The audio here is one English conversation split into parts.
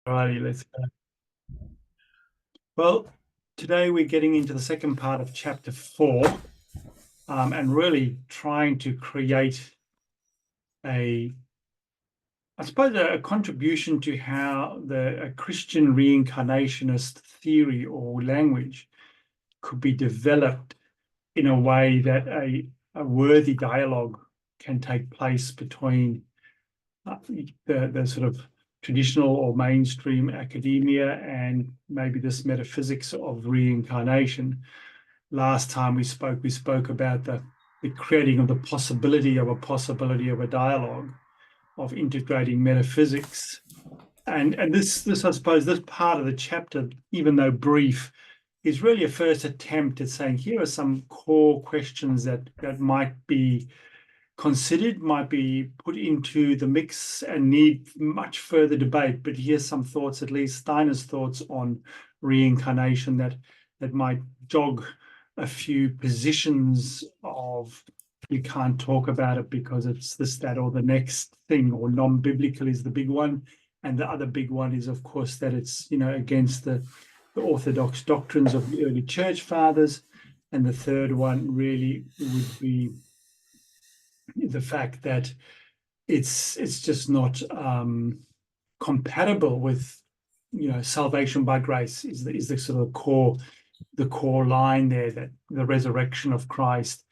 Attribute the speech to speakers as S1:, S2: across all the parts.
S1: Alrighty, let's go. Well, today we're getting into the second part of chapter 4, and really trying to create a contribution to how a Christian reincarnationist theory or language could be developed in a way that a worthy dialogue can take place between the sort of traditional or mainstream academia and maybe this metaphysics of reincarnation. Last time we spoke about the creating of the possibility of a dialogue, of integrating metaphysics. And this I suppose this part of the chapter, even though brief, is really a first attempt at saying here are some core questions that might be considered, might be put into the mix and need much further debate. But here's some thoughts, at least Steiner's thoughts on reincarnation that might jog a few positions of you can't talk about it because it's this, that, or the next thing, or non-biblical is the big one. And the other big one is, of course, that it's, against the orthodox doctrines of the early church fathers. And the third one really would be the fact that it's just not compatible with salvation by grace is the sort of core line there, that the resurrection of Christ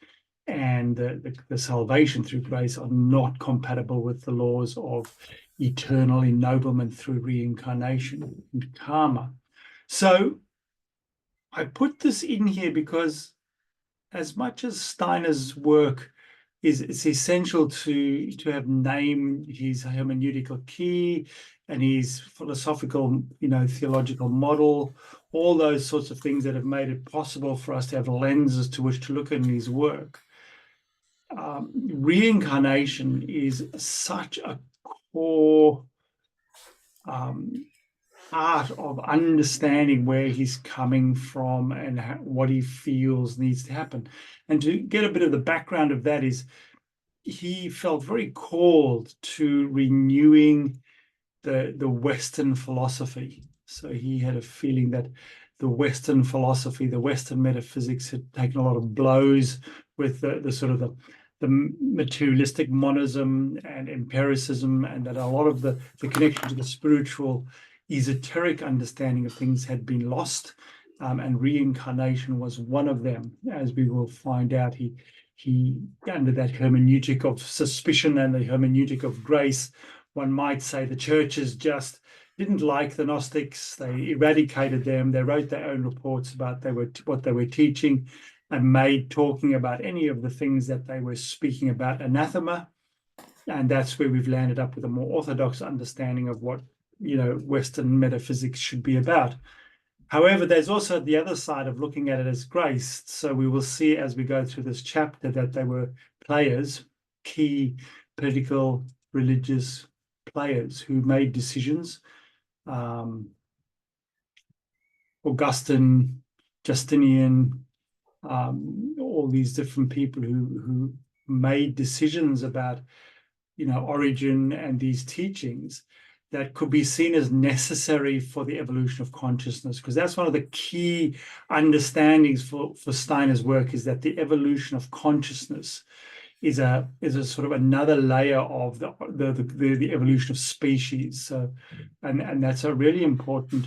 S1: and the salvation through grace are not compatible with the laws of eternal ennoblement through reincarnation and karma. So I put this in here because as much as Steiner's work it's essential to have named his hermeneutical key and his philosophical, theological model, all those sorts of things that have made it possible for us to have lenses to which to look at his work. Reincarnation is such a core part of understanding where he's coming from and what he feels needs to happen. And to get a bit of the background of that is he felt very called to renewing the Western philosophy. So he had a feeling that the Western philosophy, the Western metaphysics had taken a lot of blows with the sort of the materialistic monism and empiricism, and that a lot of the connection to the spiritual esoteric understanding of things had been lost, and reincarnation was one of them. As we will find out, he under that hermeneutic of suspicion and the hermeneutic of grace, one might say the churches just didn't like the Gnostics. They eradicated them. They wrote their own reports about what they were teaching, and made talking about any of the things that they were speaking about anathema. And that's where we've landed up with a more orthodox understanding of what Western metaphysics should be about. However, there's also the other side of looking at it as grace. So we will see as we go through this chapter that they were players, key political, religious players who made decisions. Augustine, Justinian, all these different people who made decisions about origin and these teachings that could be seen as necessary for the evolution of consciousness, because that's one of the key understandings for Steiner's work, is that the evolution of consciousness is a sort of another layer of the evolution of species. So, and that's a really important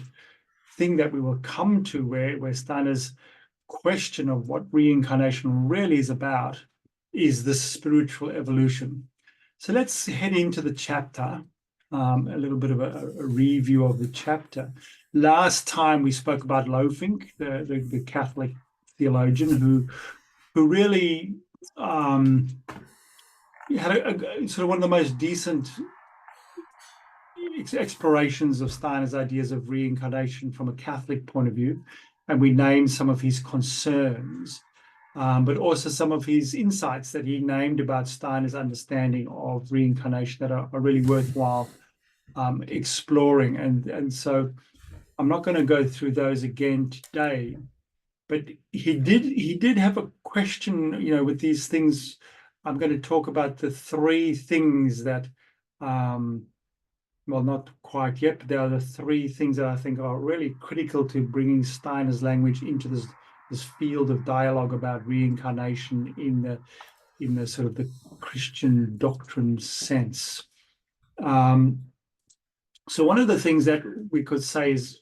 S1: thing that we will come to, where Steiner's question of what reincarnation really is about is this spiritual evolution. So let's head into the chapter. A little bit of a review of the chapter. Last time we spoke about Loefink, the Catholic theologian who really had a sort of one of the most decent explorations of Steiner's ideas of reincarnation from a Catholic point of view, and we named some of his concerns. But also some of his insights that he named about Steiner's understanding of reincarnation that are really worthwhile exploring. And so I'm not going to go through those again today, but he did have a question, with these things. I'm going to talk about the three things that well, not quite yet, but there are the three things that I think are really critical to bringing Steiner's language into this field of dialogue about reincarnation in the sort of the Christian doctrine sense. So one of the things that we could say is,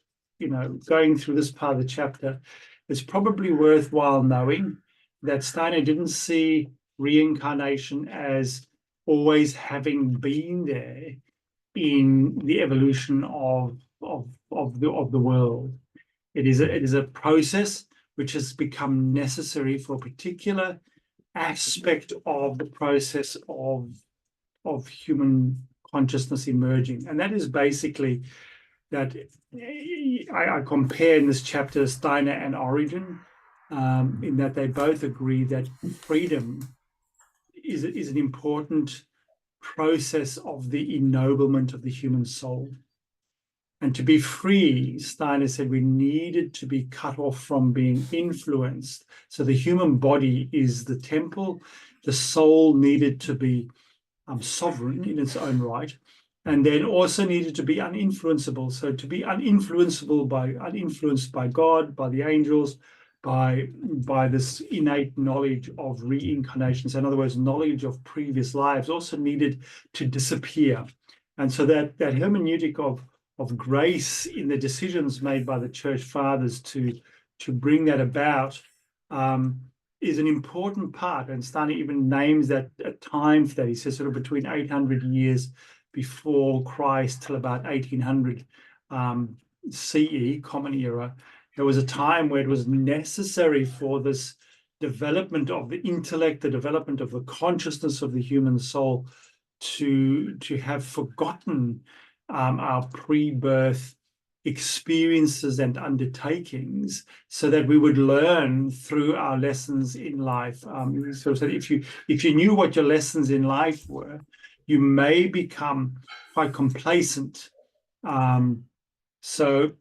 S1: going through this part of the chapter, it's probably worthwhile knowing that Steiner didn't see reincarnation as always having been there in the evolution of the world. It is a process which has become necessary for a particular aspect of the process of human consciousness emerging. And that is basically that I compare in this chapter Steiner and Origen, in that they both agree that freedom is an important process of the ennoblement of the human soul. And to be free, Steiner said, we needed to be cut off from being influenced. So the human body is the temple. The soul needed to be sovereign in its own right, and then also needed to be uninfluenceable. So to be uninfluenced by God, by the angels, by this innate knowledge of reincarnation. So in other words, knowledge of previous lives also needed to disappear. And so that hermeneutic of grace in the decisions made by the church fathers to bring that about is an important part. And Steiner even names that a time for that. He says sort of between 800 years before Christ till about 1800 CE, Common Era, there was a time where it was necessary for this development of the intellect, the development of the consciousness of the human soul to have forgotten our pre-birth experiences and undertakings, so that we would learn through our lessons in life. So if you knew what your lessons in life were, you may become quite complacent. So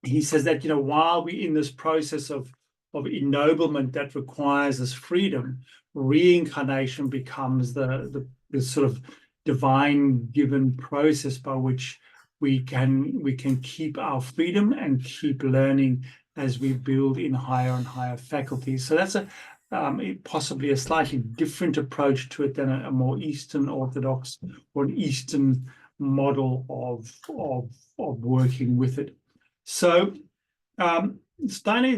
S1: he says that, while we're in this process of ennoblement that requires this freedom, reincarnation becomes the sort of divine given process by which we can keep our freedom and keep learning as we build in higher and higher faculties. So that's possibly a slightly different approach to it than a more Eastern Orthodox or an Eastern model of working with it. So Steiner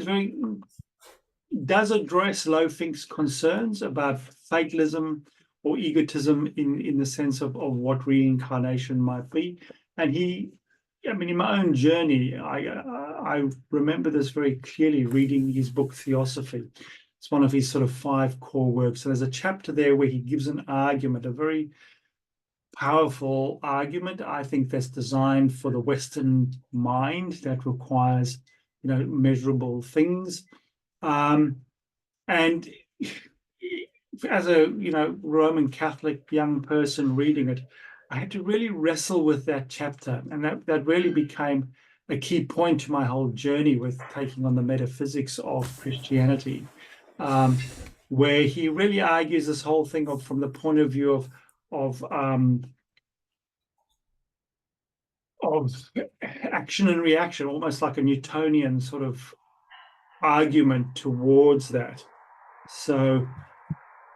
S1: does address Lofink's concerns about fatalism or egotism in the sense of what reincarnation might be. And in my own journey, I remember this very clearly reading his book, Theosophy. It's one of his sort of 5 core works. And there's a chapter there where he gives an argument, a very powerful argument, I think, that's designed for the Western mind that requires, measurable things. And as a, Roman Catholic young person reading it, I had to really wrestle with that chapter. And that really became a key point to my whole journey with taking on the metaphysics of Christianity, where he really argues this whole thing from the point of view of action and reaction, almost like a Newtonian sort of argument towards that. So,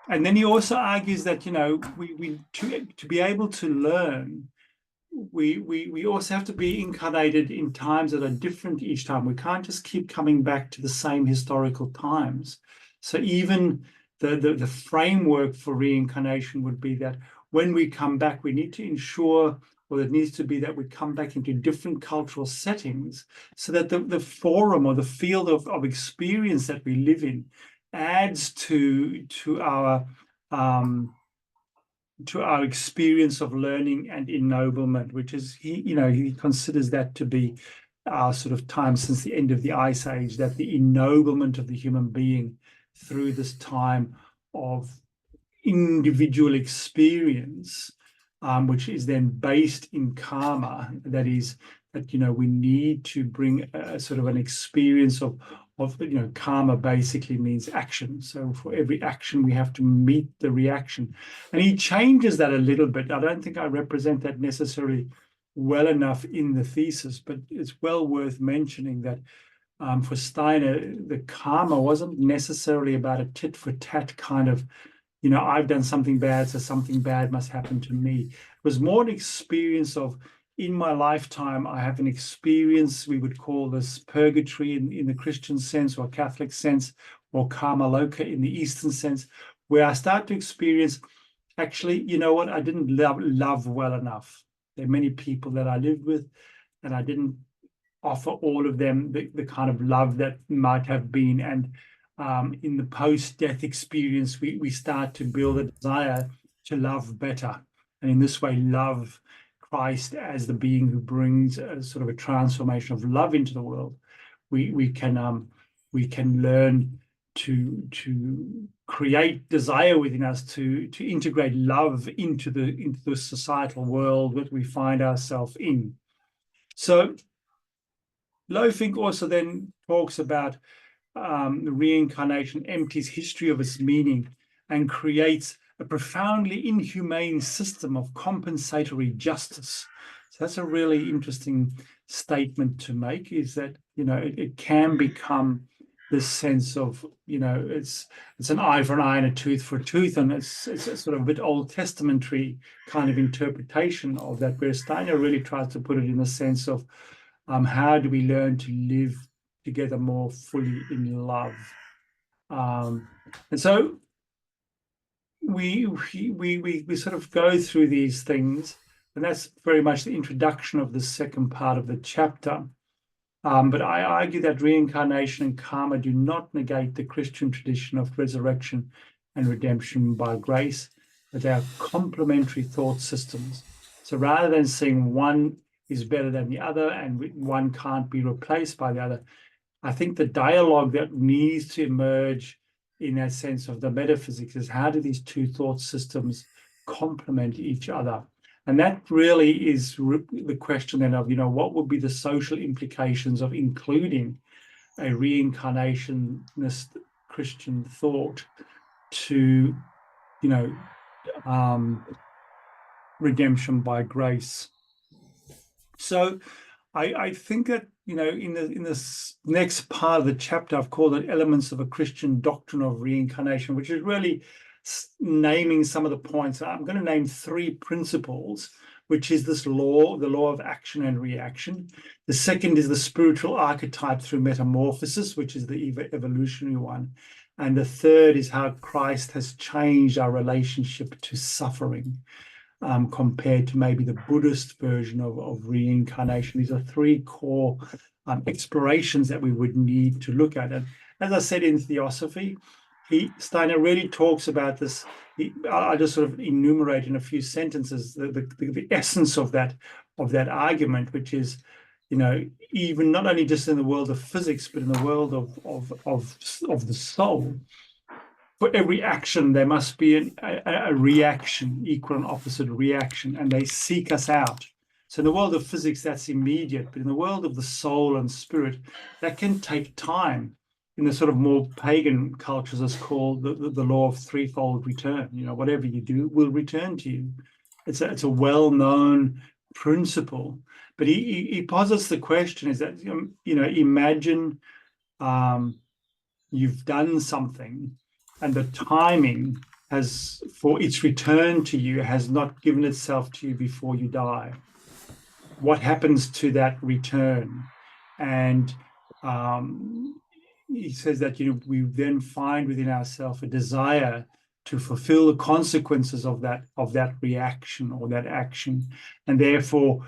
S1: and then he also argues that, we to be able to learn, we also have to be incarnated in times that are different each time. We can't just keep coming back to the same historical times. So even the framework for reincarnation would be that when we come back, we need to ensure, or it needs to be that we come back into different cultural settings, so that the forum or the field of experience that we live in adds to our experience of learning and ennoblement, which is he considers that to be our sort of time since the end of the Ice Age, that the ennoblement of the human being through this time of individual experience, which is then based in karma. That is that we need to bring a sort of an experience of karma basically means action. So for every action, we have to meet the reaction. And he changes that a little bit. I don't think I represent that necessarily well enough in the thesis, but it's well worth mentioning that for Steiner, the karma wasn't necessarily about a tit for tat kind of, I've done something bad, so something bad must happen to me. It was more an experience of, in my lifetime, I have an experience, we would call this purgatory in the Christian sense or Catholic sense, or karma loka in the Eastern sense, where I start to experience, actually, you know what, I didn't love well enough. There are many people that I lived with, and I didn't offer all of them the kind of love that might have been. And in the post-death experience, we start to build a desire to love better. And in this way, love Christ as the being who brings a sort of a transformation of love into the world. We can learn to create desire within us to integrate love into the societal world that we find ourselves in. So Loefink also then talks about the reincarnation empties history of its meaning and creates a profoundly inhumane system of compensatory justice. So that's a really interesting statement to make, is that, it can become this sense of, it's an eye for an eye and a tooth for a tooth, and it's a sort of a bit Old Testamentary kind of interpretation of that, where Steiner really tries to put it in the sense of how do we learn to live together more fully in love. And so we sort of go through these things, and that's very much the introduction of the second part of the chapter. But I argue that reincarnation and karma do not negate the Christian tradition of resurrection and redemption by grace, but they are complementary thought systems. So rather than saying one is better than the other and one can't be replaced by the other, I think the dialogue that needs to emerge in that sense of the metaphysics is, how do these two thought systems complement each other? And that really is the question then of, what would be the social implications of including a reincarnationist Christian thought to, redemption by grace. So I think that, in this next part of the chapter, I've called it Elements of a Christian Doctrine of Reincarnation, which is really naming some of the points. I'm going to name 3 principles, which is this law, the law of action and reaction. The second is the spiritual archetype through metamorphosis, which is the evolutionary one. And the third is how Christ has changed our relationship to suffering. Compared to maybe the Buddhist version of reincarnation. These are 3 core explorations that we would need to look at. And as I said, in Theosophy, Steiner really talks about this. I'll just sort of enumerate in a few sentences the essence of that argument, which is, even not only just in the world of physics, but in the world of the soul. For every action, there must be a reaction, equal and opposite reaction, and they seek us out. So in the world of physics, that's immediate, but in the world of the soul and spirit, that can take time. In the sort of more pagan cultures, it's called the law of threefold return. Whatever you do will return to you. It's a well-known principle. But he posits the question is that, imagine you've done something, and the timing for its return to you has not given itself to you before you die. What happens to that return? And he says that, we then find within ourselves a desire to fulfill the consequences of that reaction or that action, and therefore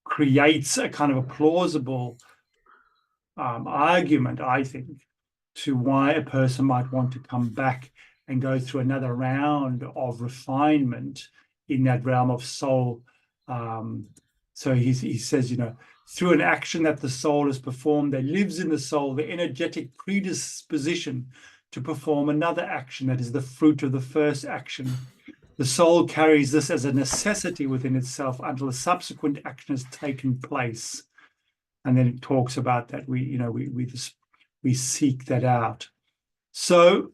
S1: creates a kind of a plausible argument, I think, to why a person might want to come back and go through another round of refinement in that realm of soul. So he says, through an action that the soul has performed, there lives in the soul the energetic predisposition to perform another action that is the fruit of the first action. The soul carries this as a necessity within itself until a subsequent action has taken place. And then it talks about that we seek that out. So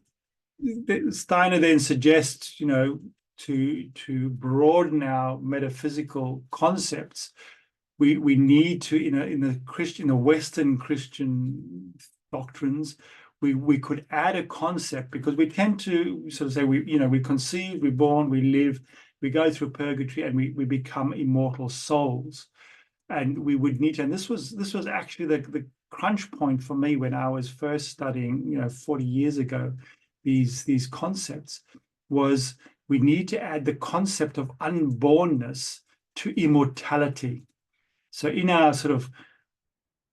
S1: Steiner then suggests, to broaden our metaphysical concepts, we need to, in the Western Christian doctrines, we could add a concept, because we tend to sort of say we conceive, we're born, we live, we go through purgatory, and we become immortal souls. And we would need to, and this was actually the crunch point for me when I was first studying, 40 years ago, these concepts, was we need to add the concept of unbornness to immortality. So in our sort of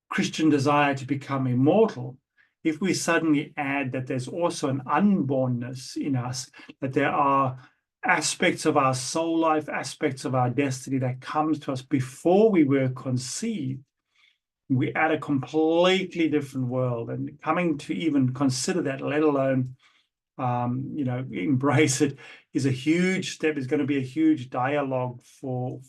S1: Christian desire to become immortal, if we suddenly add that there's also an unbornness in us, that there are aspects of our soul life, aspects of our destiny that comes to us before we were conceived, we add a completely different world. And coming to even consider that, let alone embrace it, is a huge step. It's going to be a huge dialogue for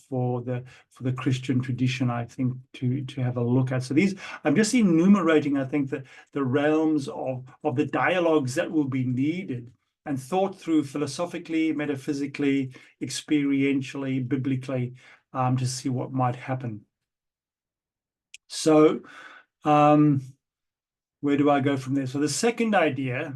S1: the Christian tradition, I think, to have a look at. So I'm just enumerating, I think, the realms of the dialogues that will be needed and thought through philosophically, metaphysically, experientially, biblically, to see what might happen. So where do I go from there? So the second idea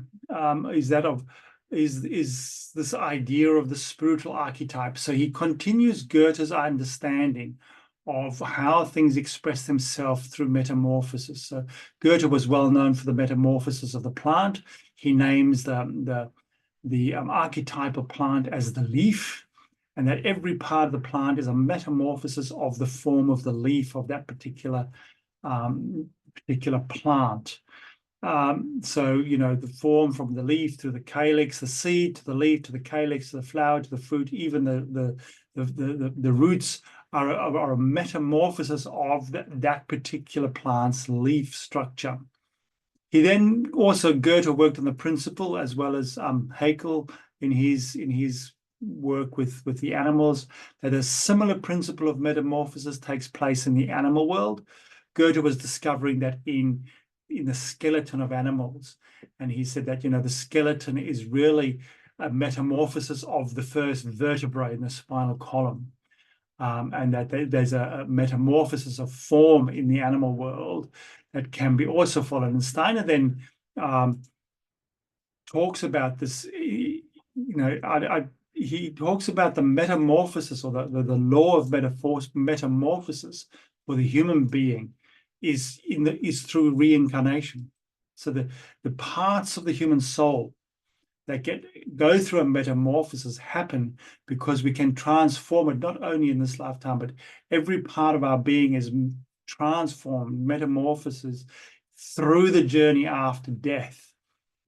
S1: is that of is this idea of the spiritual archetype. So he continues Goethe's understanding of how things express themselves through metamorphosis. So Goethe was well known for the metamorphosis of the plant. He names the archetypal plant as the leaf, and that every part of the plant is a metamorphosis of the form of the leaf of that particular plant. So, the form from the leaf through the calyx, the seed to the leaf, to the calyx, to the flower, to the fruit, even the roots are a metamorphosis of that particular plant's leaf structure. He then also, Goethe worked on the principle, as well as Haeckel in his work with the animals, that a similar principle of metamorphosis takes place in the animal world. Goethe was discovering that in the skeleton of animals, and he said that the skeleton is really a metamorphosis of the first vertebrae in the spinal column, and that there's a metamorphosis of form in the animal world that can be also followed. And Steiner then talks about this. He talks about the metamorphosis, or the law of metamorphosis for the human being is through reincarnation. So the parts of the human soul that go through a metamorphosis happen because we can transform it, not only in this lifetime, but every part of our being is transformed, metamorphosis, through the journey after death.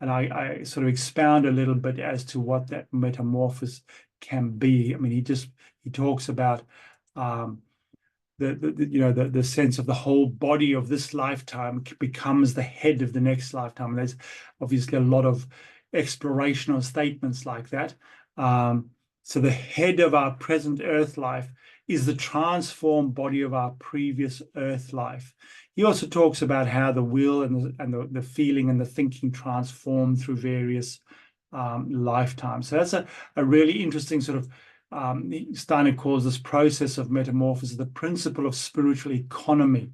S1: And I sort of expound a little bit as to what that metamorphosis can be. I mean, he talks about the sense of the whole body of this lifetime becomes the head of the next lifetime. And there's obviously a lot of explorational statements like that. So the head of our present earth life is the transformed body of our previous earth life. He also talks about how the will and the feeling and the thinking transform through various lifetimes. So that's a really interesting sort of, Steiner calls this process of metamorphosis the principle of spiritual economy.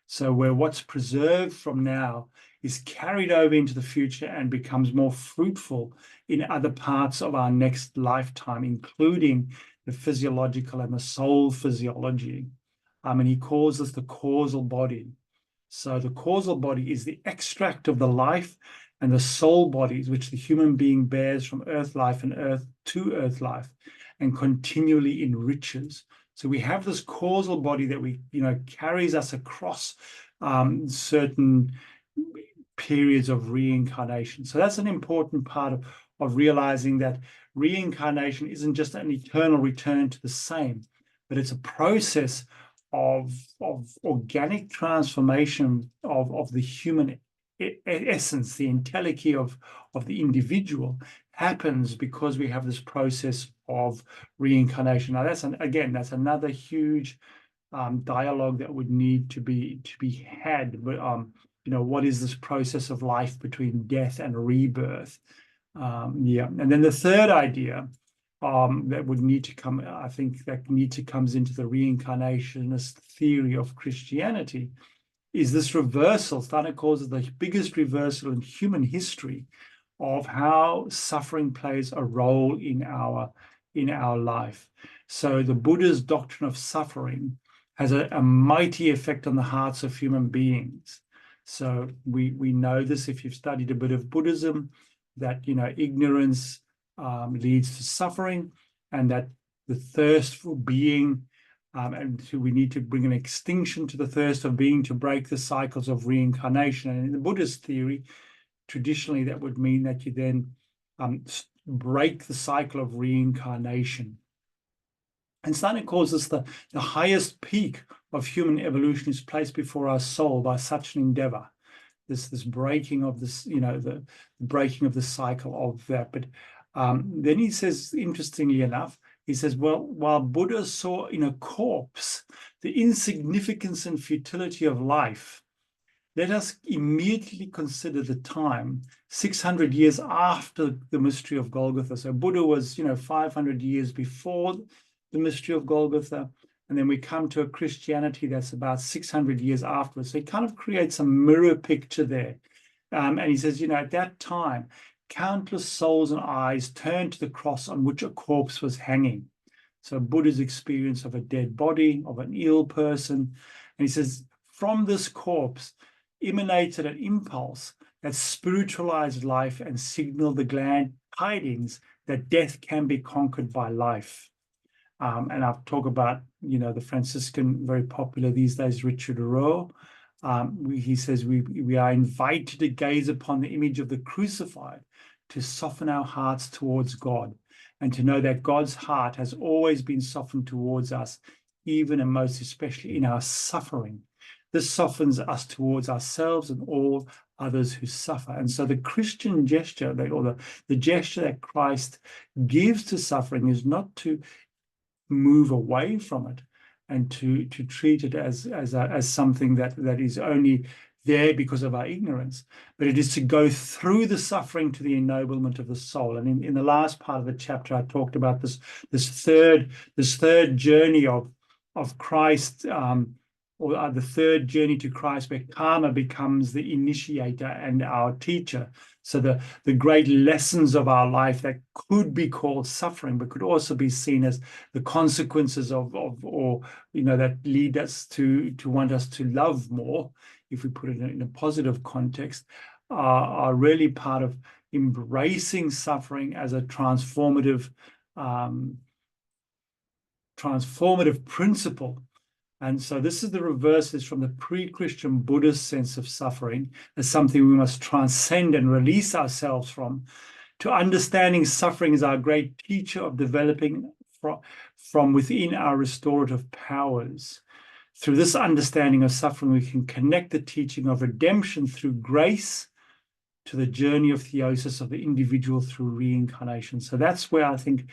S1: So where what's preserved from now is carried over into the future and becomes more fruitful in other parts of our next lifetime, including the physiological and the soul physiology. And he calls this the causal body. So the causal body is the extract of the life and the soul bodies which the human being bears from earth life and earth to earth life, and continually enriches. So we have this causal body that carries us across certain periods of reincarnation. So that's an important part of realizing that reincarnation isn't just an eternal return to the same, but it's a process of organic transformation of the human essence, the entelechy of the individual, happens because we have this process of reincarnation. Now that's another huge dialogue that would need to be had. But what is this process of life between death and rebirth? And then the third idea that would need to come, I think that comes into the reincarnationist theory of Christianity, is this reversal. Steiner calls it the biggest reversal in human history of how suffering plays a role in our life. So the Buddha's doctrine of suffering has a mighty effect on the hearts of human beings. So we know this if you've studied a bit of Buddhism, that ignorance leads to suffering, and that the thirst for being, and so we need to bring an extinction to the thirst of being to break the cycles of reincarnation. And in the Buddhist theory, traditionally that would mean that you then break the cycle of reincarnation. And Steiner calls this the highest peak of human evolution is placed before our soul by such an endeavor. This breaking of this, the breaking of the cycle of that. But then he says, interestingly enough, he says, well, while Buddha saw in a corpse the insignificance and futility of life, let us immediately consider the time 600 years after the mystery of Golgotha. So Buddha was, 500 years before the mystery of Golgotha. And then we come to a Christianity that's about 600 years afterwards. So he kind of creates a mirror picture there. And he says, at that time, countless souls and eyes turned to the cross on which a corpse was hanging. So Buddha's experience of a dead body, of an ill person. And he says, from this corpse emanated an impulse that spiritualized life and signaled the glad tidings that death can be conquered by life. And I'll talk about, the Franciscan, very popular these days, Richard Rohr. He says we are invited to gaze upon the image of the crucified, to soften our hearts towards God, and to know that God's heart has always been softened towards us, even and most especially in our suffering. This softens us towards ourselves and all others who suffer. And so the Christian gesture, or the gesture that Christ gives to suffering, is not to move away from it and to treat it as something that is only there because of our ignorance, but it is to go through the suffering to the ennoblement of the soul. And in the last part of the chapter, I talked about this third journey of Christ, or the third journey to Christ, where karma becomes the initiator and our teacher. So the great lessons of our life that could be called suffering, but could also be seen as the consequences of that lead us to want us to love more, if we put it in a positive context, are really part of embracing suffering as a transformative principle. And so this is the reverse, is from the pre-Christian Buddhist sense of suffering as something we must transcend and release ourselves from, to understanding suffering as our great teacher of developing from within our restorative powers. Through this understanding of suffering, we can connect the teaching of redemption through grace to the journey of theosis of the individual through reincarnation. So that's where I think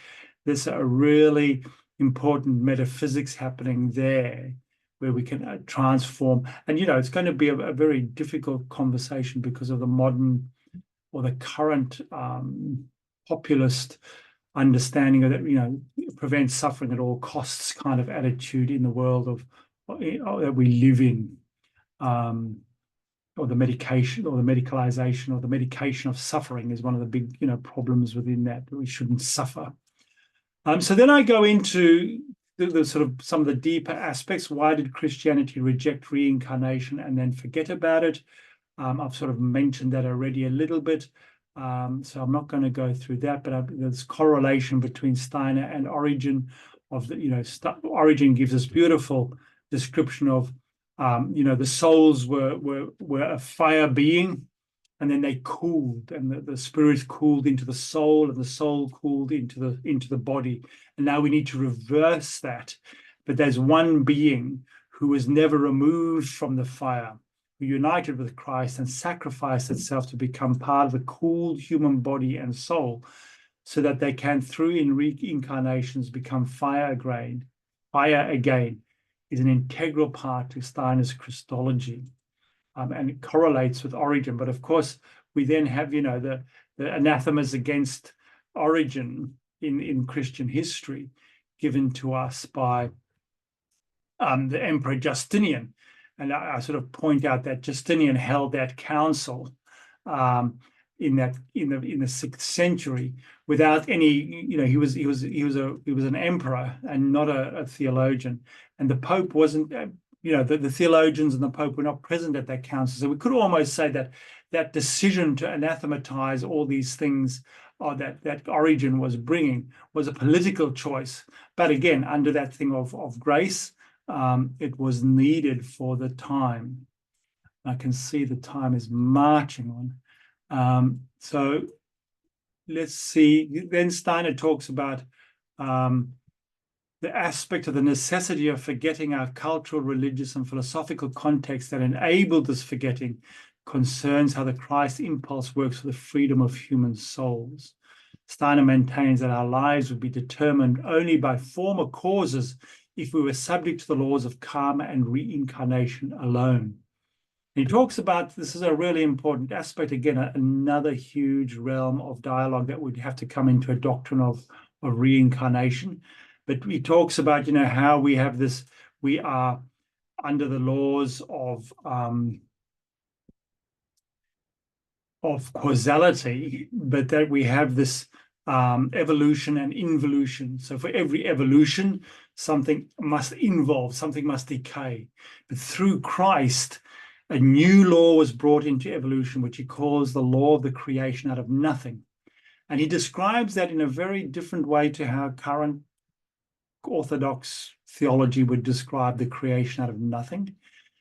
S1: there's a really important metaphysics happening there, where we can transform. And, it's going to be a very difficult conversation because of the modern or the current populist understanding of that, prevent suffering at all costs kind of attitude in the world that we live in, or the medication or the medicalization or the medication of suffering is one of the big, problems within that we shouldn't suffer. So then I go into the sort of some of the deeper aspects. Why did Christianity reject reincarnation and then forget about it? I've sort of mentioned that already a little bit, so I'm not going to go through that. But there's correlation between Steiner and Origen. Origen gives us beautiful description of, the souls were a fire being. And then they cooled, and the spirit cooled into the soul, and the soul cooled into the body. And now we need to reverse that. But there's one being who was never removed from the fire, who united with Christ and sacrificed itself to become part of the cooled human body and soul, so that they can, through in reincarnations, become fire again. Fire again is an integral part to Steiner's Christology. and it correlates with origin. But of course, we then have, the anathemas against origin in Christian history given to us by the Emperor Justinian. And I sort of point out that Justinian held that council in the 6th century without any, he was an emperor and not a theologian, and the Pope wasn't. The theologians and the Pope were not present at that council. So we could almost say that that decision to anathematize all these things that Origen was bringing was a political choice. But again, under that thing of grace, it was needed for the time. I can see the time is marching on. So let's see. Then Steiner talks about the aspect of the necessity of forgetting our cultural, religious, and philosophical context that enabled this forgetting concerns how the Christ impulse works for the freedom of human souls. Steiner maintains that our lives would be determined only by former causes if we were subject to the laws of karma and reincarnation alone. And he talks about, this is a really important aspect, again, another huge realm of dialogue that would have to come into a doctrine of reincarnation. But he talks about, how we have this, we are under the laws of causality, but that we have this evolution and involution. So for every evolution, something must involve, something must decay. But through Christ, a new law was brought into evolution, which he calls the law of the creation out of nothing. And he describes that in a very different way to how current Orthodox theology would describe the creation out of nothing.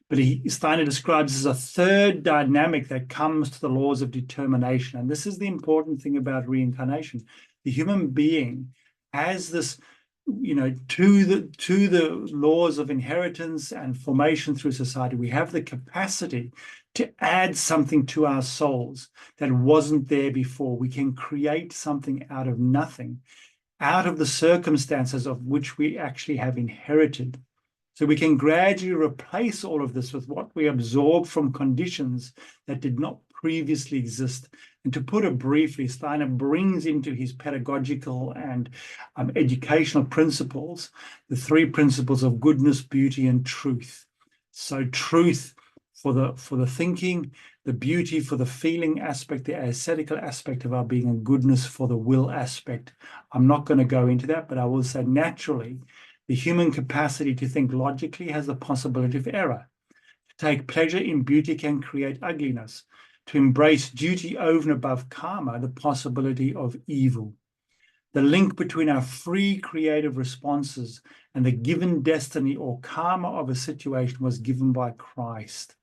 S1: But Steiner describes as a third dynamic that comes to the laws of determination. And this is the important thing about reincarnation. The human being has this, to the laws of inheritance and formation through society, we have the capacity to add something to our souls that wasn't there before. We can create something out of nothing, out of the circumstances of which we actually have inherited. So we can gradually replace all of this with what we absorb from conditions that did not previously exist. And to put it briefly, Steiner brings into his pedagogical and educational principles the 3 principles of goodness, beauty, and truth. So truth for the thinking, the beauty for the feeling aspect, the aesthetical aspect of our being, and goodness for the will aspect. I'm not going to go into that, but I will say naturally, the human capacity to think logically has the possibility of error. To take pleasure in beauty can create ugliness. To embrace duty over and above karma, the possibility of evil. The link between our free creative responses and the given destiny or karma of a situation was given by Christ.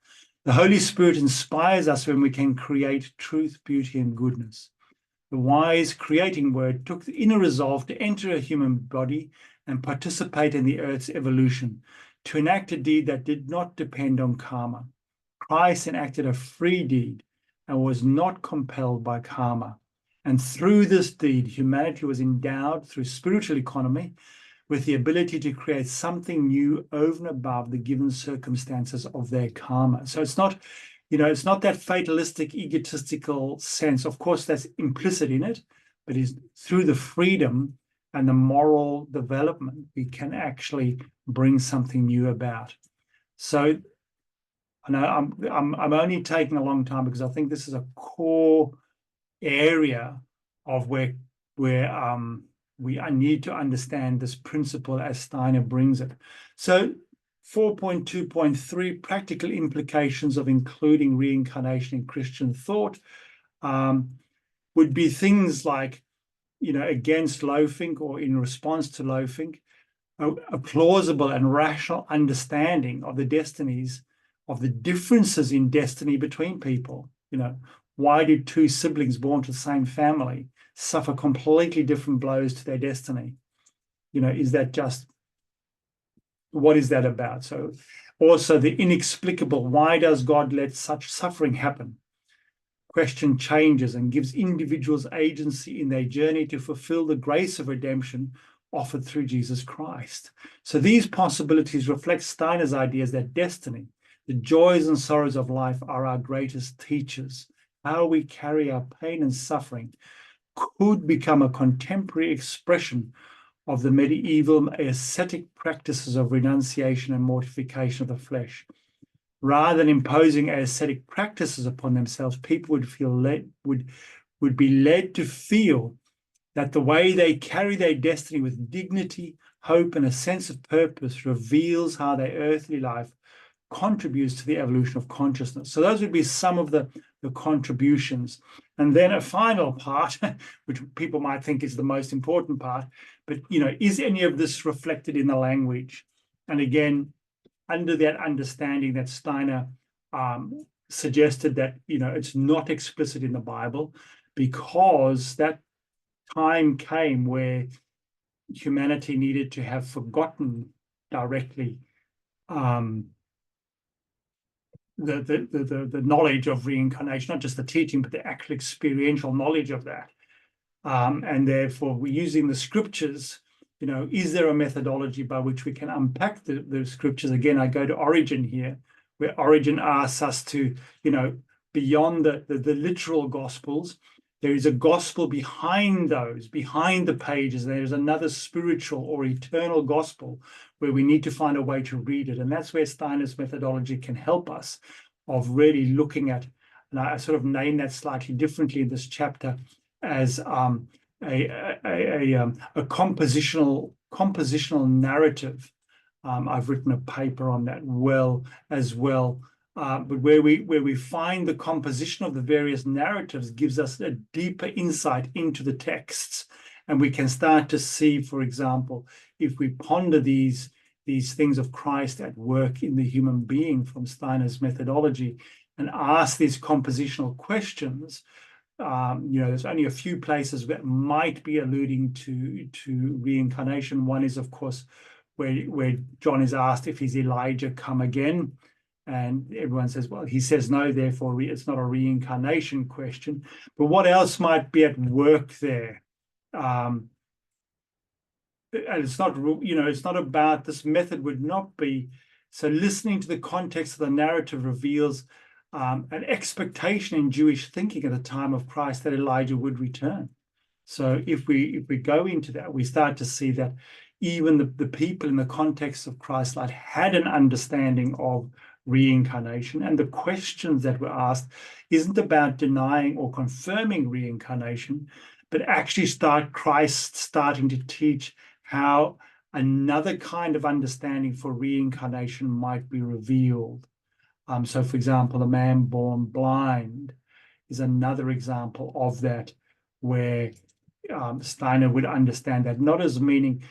S1: The Holy Spirit inspires us when we can create truth, beauty, and goodness. The wise creating word took the inner resolve to enter a human body and participate in the earth's evolution, to enact a deed that did not depend on karma. Christ enacted a free deed and was not compelled by karma. And through this deed, humanity was endowed through spiritual economy with the ability to create something new over and above the given circumstances of their karma. So it's not, it's not that fatalistic, egotistical sense. Of course, that's implicit in it, but it's through the freedom and the moral development, we can actually bring something new about. So I know I'm only taking a long time because I think this is a core area of where we need to understand this principle as Steiner brings it. So 4.2.3, practical implications of including reincarnation in Christian thought would be things like, against loafing or in response to loafing, a plausible and rational understanding of the destinies, of the differences in destiny between people. Why do 2 siblings born to the same family suffer completely different blows to their destiny? Is that just, what is that about? So also the inexplicable, why does God let such suffering happen? Question changes and gives individuals agency in their journey to fulfill the grace of redemption offered through Jesus Christ. So these possibilities reflect Steiner's ideas that destiny, The joys and sorrows of life are our greatest teachers. How we carry our pain and suffering could become a contemporary expression of the medieval ascetic practices of renunciation and mortification of the flesh. Rather than imposing ascetic practices upon themselves, people would be led to feel that the way they carry their destiny with dignity, hope, and a sense of purpose reveals how their earthly life contributes to the evolution of consciousness. So those would be some of the contributions. And then a final part, which people might think is the most important part, but is any of this reflected in the language? And again, under that understanding that Steiner suggested that it's not explicit in the Bible, because that time came where humanity needed to have forgotten directly the knowledge of reincarnation, not just the teaching, but the actual experiential knowledge of that. And therefore, we're using the scriptures. Is there a methodology by which we can unpack the scriptures? Again, I go to Origin here, where Origin asks us to, beyond the literal gospels, there is a gospel behind those, behind the pages. There's another spiritual or eternal gospel where we need to find a way to read it. And that's where Steiner's methodology can help us, of really looking at, and I sort of name that slightly differently in this chapter, as a compositional narrative. I've written a paper on that as well. But where we find the composition of the various narratives gives us a deeper insight into the texts, and we can start to see, for example, if we ponder these things of Christ at work in the human being from Steiner's methodology, and ask these compositional questions. There's only a few places that might be alluding to reincarnation. One is, of course, where John is asked if he's Elijah come again. And everyone says, well, he says no, therefore it's not a reincarnation question. But what else might be at work there? And it's not, it's not about, this method would not be. So listening to the context of the narrative reveals an expectation in Jewish thinking at the time of Christ that Elijah would return. So if we go into that, we start to see that even the people in the context of Christ's life had an understanding of reincarnation, and the questions that were asked isn't about denying or confirming reincarnation, but actually Christ starting to teach how another kind of understanding for reincarnation might be revealed. So, for example, a man born blind is another example of that, where Steiner would understand that not as meaning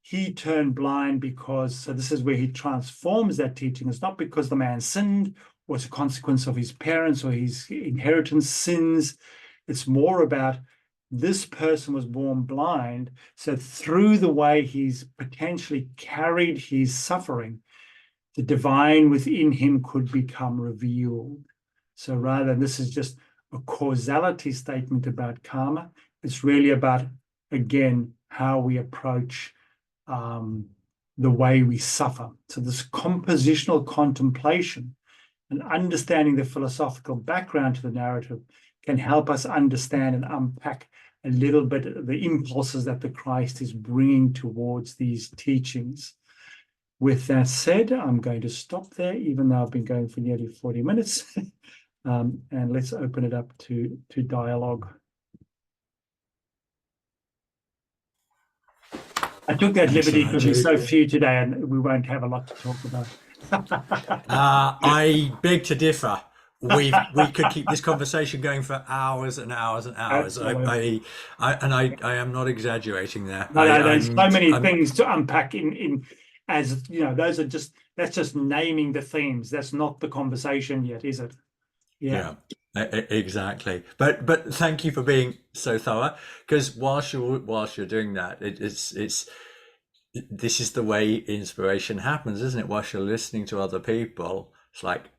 S1: he turned blind because, so this is where he transforms that teaching. It's not because the man sinned or it's a consequence of his parents or his inheritance sins. It's more about this person was born blind, so through the way he's potentially carried his suffering, the divine within him could become revealed. So rather than this is just a causality statement about karma, it's really about, again, how we approach the way we suffer. So this compositional contemplation and understanding the philosophical background to the narrative can help us understand and unpack a little bit the impulses that the Christ is bringing towards these teachings. With that said, I'm going to stop there, even though I've been going for nearly 40 minutes. And let's open it up to dialogue. I took that liberty because we're so few today and we won't have a lot to talk about.
S2: I beg to differ. We could keep this conversation going for hours and hours and hours. I am not exaggerating there.
S1: No, there's so many things to unpack in as that's just naming the themes. That's not the conversation yet, is it?
S2: Yeah, exactly. But thank you for being so thorough, because whilst you're doing that, it's this is the way inspiration happens, isn't it? Whilst you're listening to other people, it's like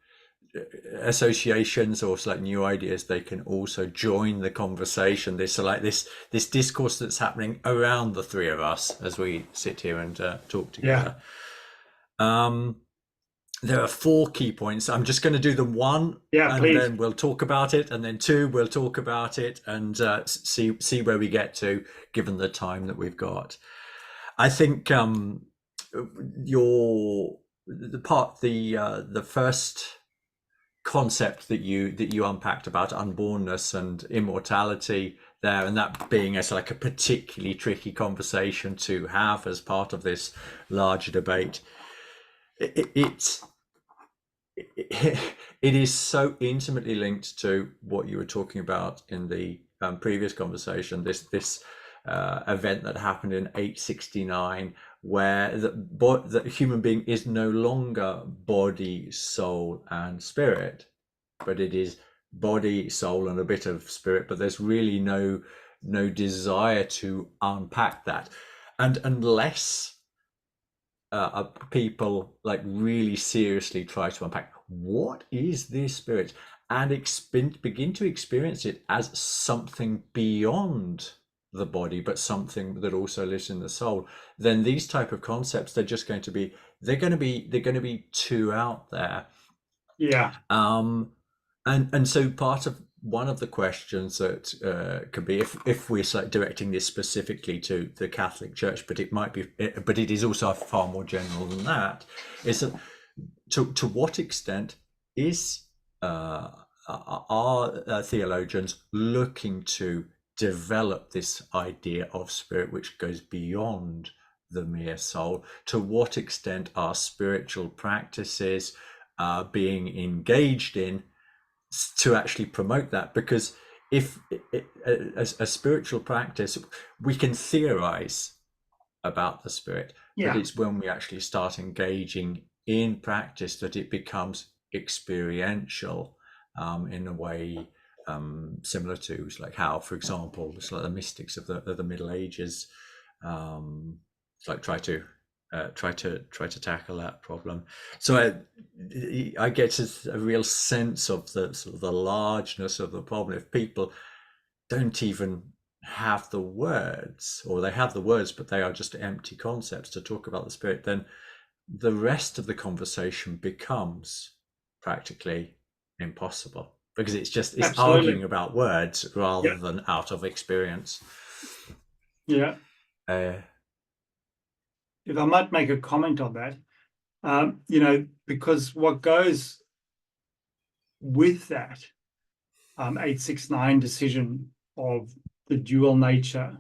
S2: associations or it's like new ideas, they can also join the conversation. This discourse that's happening around the three of us as we sit here and talk together. there are 4 key points. I'm just going to do them one,
S1: Yeah,
S2: and
S1: please.
S2: then we'll talk about it, and then 2, we'll talk about it, and see where we get to, given the time that we've got. I think your the first concept that you unpacked about unbornness and immortality there, and that being as like a particularly tricky conversation to have as part of this larger debate. It it is so intimately linked to what you were talking about in the previous conversation. This event that happened in 869, where the human being is no longer body, soul, and spirit, but it is body, soul, and a bit of spirit. But there's really no desire to unpack that, and unless people like really seriously try to unpack what is this spirit and begin to experience it as something beyond the body, but something that also lives in the soul, then these type of concepts, they're going to be too out there.
S1: Yeah.
S2: And so part of one of the questions that could be, if we're like directing this specifically to the Catholic Church, but but it is also far more general than that, is that to what extent is are theologians looking to develop this idea of spirit which goes beyond the mere soul? To what extent are spiritual practices being engaged in to actually promote that? Because if as a spiritual practice, we can theorize about the spirit, but
S1: Yeah.
S2: it's when we actually start engaging in practice that it becomes experiential, in a way similar to like how, for example, it's like the mystics of the Middle Ages, like try to tackle that problem. So I get a real sense of the sort of the largeness of the problem. If people don't even have the words, or they have the words but they are just empty concepts to talk about the spirit, then the rest of the conversation becomes practically impossible, because it's
S1: Absolutely.
S2: arguing about words rather
S1: Yeah.
S2: than out of experience.
S1: Yeah.
S2: uh,
S1: If I might make a comment on that, because what goes with that 869 decision of the dual nature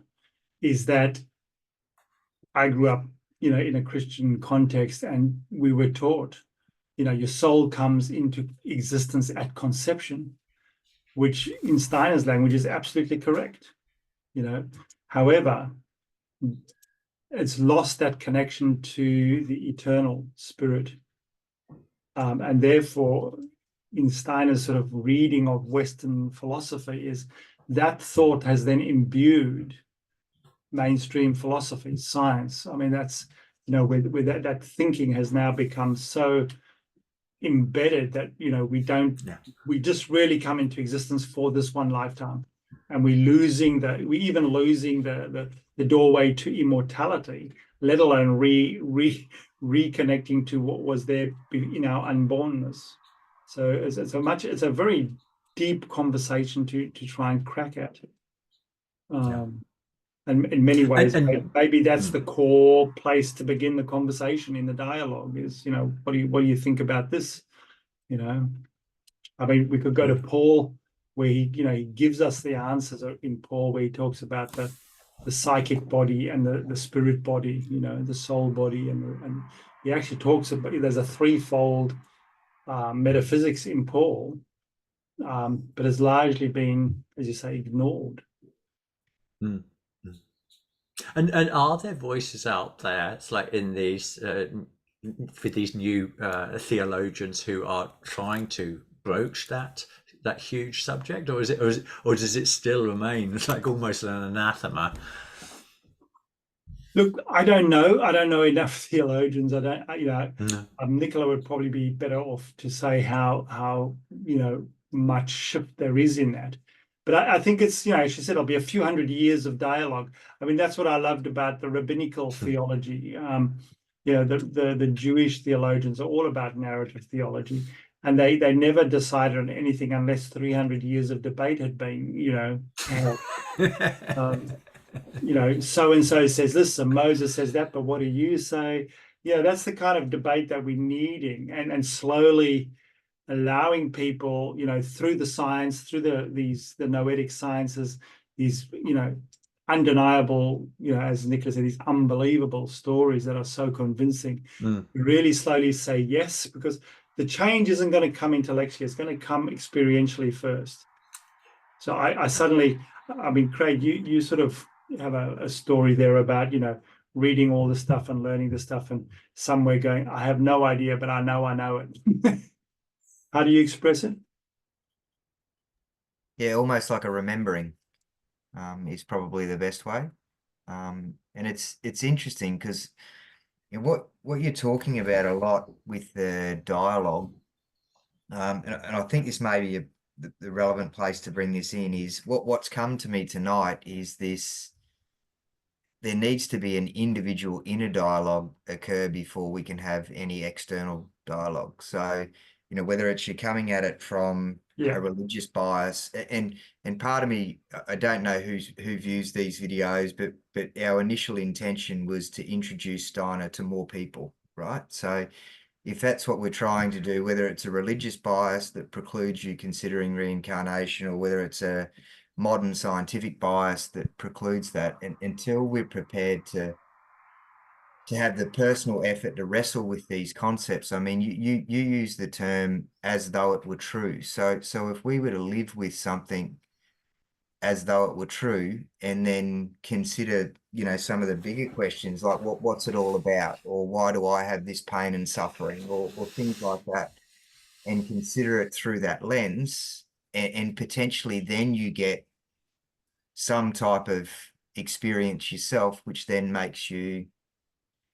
S1: is that I grew up, in a Christian context, and we were taught, your soul comes into existence at conception, which in Steiner's language is absolutely correct. However, it's lost that connection to the eternal spirit. And therefore, in Steiner's sort of reading of Western philosophy, is that thought has then imbued mainstream philosophy, science. I mean, that's, where that thinking has now become so embedded that, we just really come into existence for this one lifetime. And we even losing the doorway to immortality, let alone reconnecting to what was there in our unbornness. So it's a very deep conversation to try and crack at.
S2: yeah.
S1: And in many ways,
S2: And
S1: maybe that's the core place to begin the conversation in the dialogue is, what do you think about this? I mean, we could go to Paul, where he gives us the answers in Paul, where he talks about the psychic body and the spirit body, the soul body, and he actually talks about, there's a threefold metaphysics in Paul, but it's largely been, as you say, ignored.
S2: mm, mm. And are there voices out there? It's like in these for these new theologians who are trying to broach that huge subject, or does it still remain like almost an anathema?
S1: Look, I don't know. I don't know enough theologians. I don't,
S2: No.
S1: Nicola would probably be better off to say how much shift there is in that. But I think it's, she said it'll be a few hundred years of dialogue. I mean, that's what I loved about the rabbinical theology. the Jewish theologians are all about narrative theology, and they never decided on anything unless 300 years of debate had been, held. So and so says this and Moses says that, but what do you say? Yeah, that's the kind of debate that we're needing, and slowly allowing people, through the science, through the noetic sciences, these, undeniable, as Nicholas said, these unbelievable stories that are so convincing, really slowly say yes, because the change isn't going to come intellectually, it's going to come experientially first. So I mean, Craig, you sort of have a story there about, reading all the stuff and learning the stuff and somewhere going, I have no idea, but I know it. How do you express it?
S3: Yeah, almost like a remembering is probably the best way. And it's interesting because what you're talking about a lot with the dialogue, and I think this may be the relevant place to bring this in, is what's come to me tonight is this: there needs to be an individual inner dialogue occur before we can have any external dialogue. So, whether it's you're coming at it from a religious bias, and part of me, I don't know who views these videos, but our initial intention was to introduce Steiner to more people, right? So if that's what we're trying to do, whether it's a religious bias that precludes you considering reincarnation, or whether it's a modern scientific bias that precludes that, and until we're prepared to have the personal effort to wrestle with these concepts. I mean, you use the term as though it were true. So if we were to live with something as though it were true, and then consider, some of the bigger questions like what's it all about, or why do I have this pain and suffering, or things like that, and consider it through that lens, and potentially then you get some type of experience yourself, which then makes you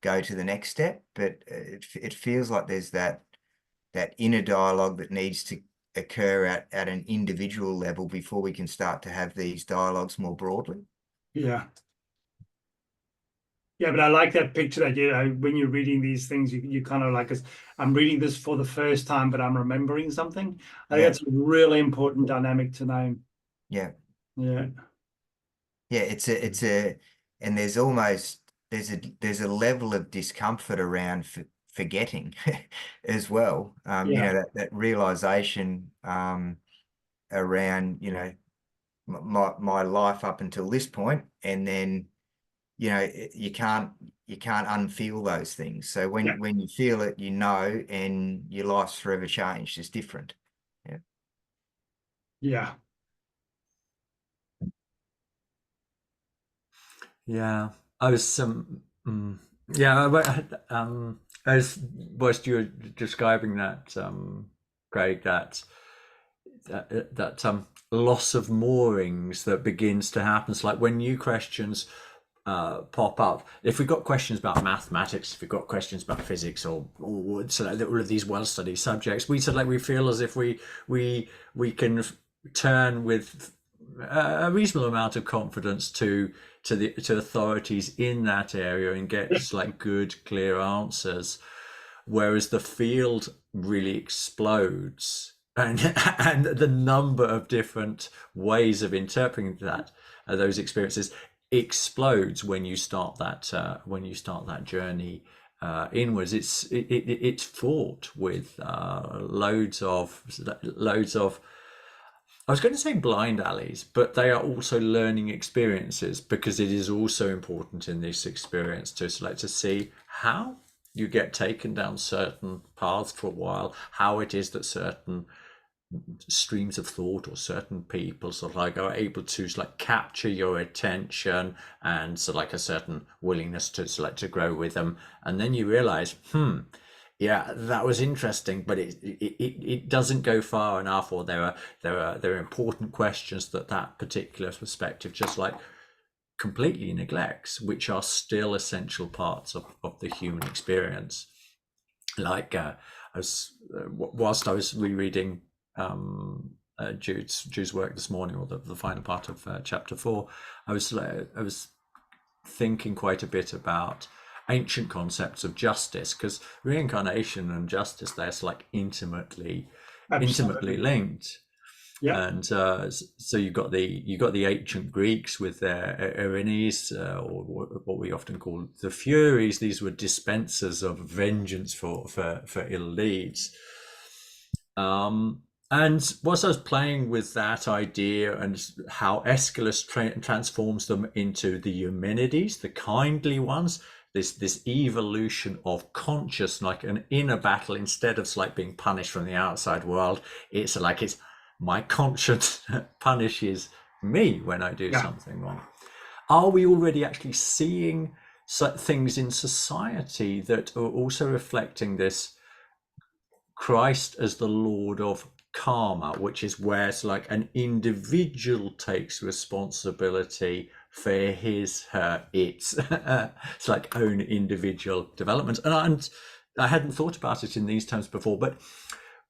S3: go to the next step. But it feels like there's that inner dialogue that needs to occur at an individual level before we can start to have these dialogues more broadly.
S1: Yeah, but I like that picture that when you're reading these things, you kind of like, I'm reading this for the first time, but I'm remembering something. I think that's a really important dynamic to name.
S3: Yeah. It's and there's a level of discomfort around forgetting as well. That realization around, my life up until this point, and then, you can't unfeel those things. So when you feel it, and your life's forever changed. It's different.
S2: I was as whilst you were describing that, Craig, that loss of moorings that begins to happen. It's like when new questions pop up. If we've got questions about mathematics, if we've got questions about physics, or so all of these well-studied subjects, we feel as if we can turn with a reasonable amount of confidence to authorities in that area and get just like good, clear answers. Whereas the field really explodes, and the number of different ways of interpreting those experiences explodes when you start that journey inwards. It's fraught with loads of I was going to say blind alleys, but they are also learning experiences, because it is also important in this experience to see how you get taken down certain paths for a while, how it is that certain streams of thought or certain people are able to capture your attention, and a certain willingness to grow with them, and then you realize, yeah, that was interesting, but it doesn't go far enough, or there are important questions that particular perspective just completely neglects, which are still essential parts of the human experience. Whilst I was rereading Jude's work this morning, or the final part of chapter 4, I was thinking quite a bit about, ancient concepts of justice, because reincarnation and justice, they're like intimately linked.
S1: Yeah.
S2: And so you got the ancient Greeks with their Erinyes, or what we often call the Furies. These were dispensers of vengeance for ill deeds. And whilst I was playing with that idea and how Aeschylus transforms them into the Eumenides, the kindly ones, this evolution of conscious, like an inner battle, instead of like being punished from the outside world, it's like it's my conscience punishes me when I do something wrong. Are we already actually seeing things in society that are also reflecting this Christ as the Lord of karma, which is where it's like an individual takes responsibility for his, her, its, it's like own individual development. And I hadn't thought about it in these terms before, but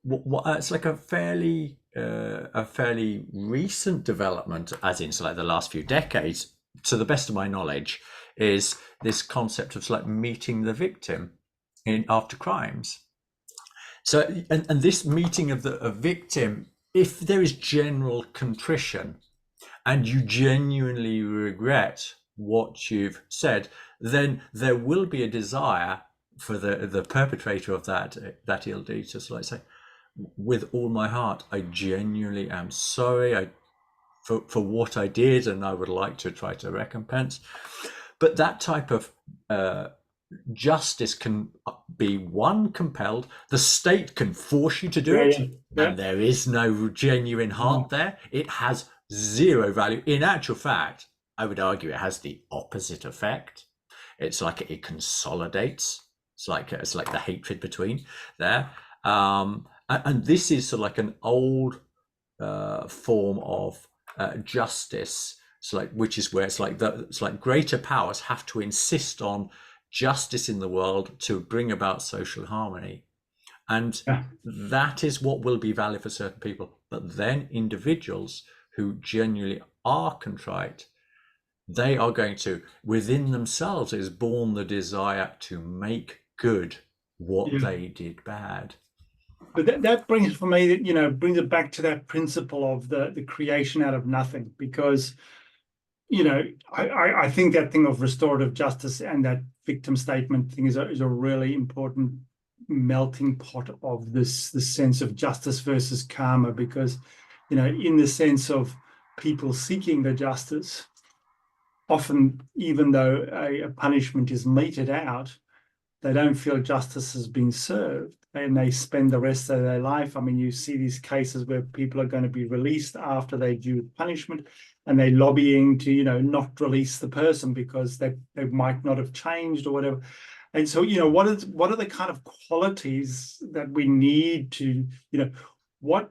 S2: it's like a fairly recent development, as in like the last few decades, to the best of my knowledge, is this concept of like meeting the victim after crimes. So, and this meeting of the victim, if there is general contrition and you genuinely regret what you've said, then there will be a desire for the perpetrator of that ill deed to like say, with all my heart, I genuinely am sorry for what I did, and I would like to try to recompense. But that type of justice can be compelled. The state can force you to do it, and there is no genuine heart there. It has zero value. In actual fact, I would argue it has the opposite effect. It's like it consolidates. It's like the hatred between there. And this is sort of like an old form of justice. It's like, which is where it's like greater powers have to insist on justice in the world to bring about social harmony, and that is what will be valid for certain people. But then individuals who genuinely are contrite, they are going to, within themselves is born the desire to make good what they did bad.
S1: But that brings, for me, brings it back to that principle of the creation out of nothing, because I think that thing of restorative justice and that victim statement thing is a really important melting pot of this sense of justice versus karma, because in the sense of people seeking the justice, often even though a punishment is meted out, they don't feel justice has been served, and they spend the rest of their life. I mean, you see these cases where people are going to be released after they do punishment, and they're lobbying to, not release the person because they might not have changed or whatever. And so, what are the kind of qualities that we need to, what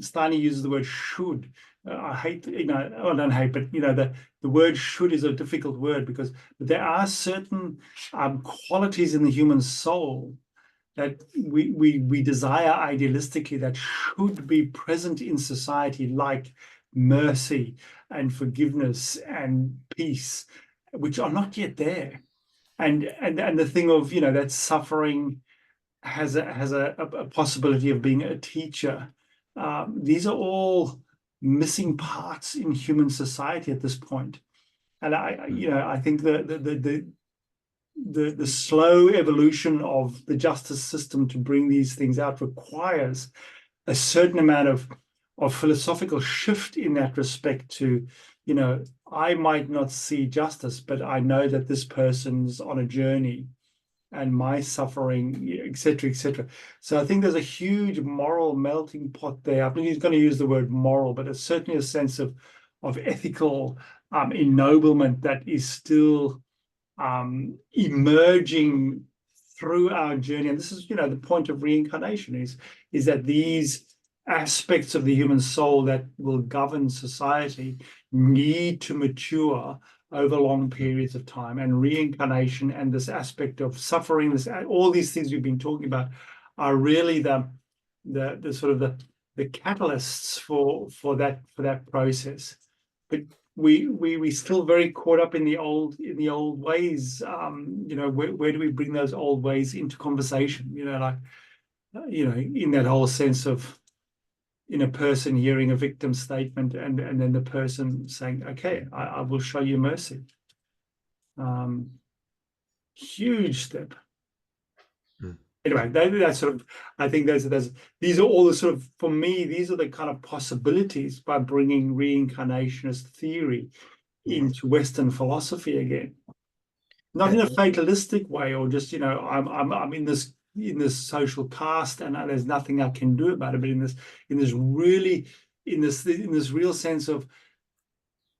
S1: Steiner uses the word should. I hate, I don't hate, but the word should is a difficult word, because there are certain qualities in the human soul that we desire idealistically that should be present in society, like mercy and forgiveness and peace, which are not yet there. And the thing of, that suffering has a possibility of being a teacher. These are all missing parts in human society at this point. And I think the slow evolution of the justice system to bring these things out requires a certain amount of philosophical shift in that respect to, I might not see justice, but I know that this person's on a journey and my suffering, etc., etc. So I think there's a huge moral melting pot there. I think he's going to use the word moral, but it's certainly a sense of ethical ennoblement that is still emerging through our journey. And this is, the point of reincarnation is that these aspects of the human soul that will govern society need to mature over long periods of time. And reincarnation and this aspect of suffering, all these things we've been talking about are really the sort of the catalysts for that process. But we still very caught up in the old ways. Where do we bring those old ways into conversation? In that whole sense of a person hearing a victim statement and then the person saying, okay, I will show you mercy. Huge step. Anyway, that's sort of, I think these are all the sort of, for me, these are the kind of possibilities by bringing reincarnationist theory into Western philosophy again. Not in a fatalistic way, or just, I'm in this social caste and there's nothing I can do about it, but in this real sense of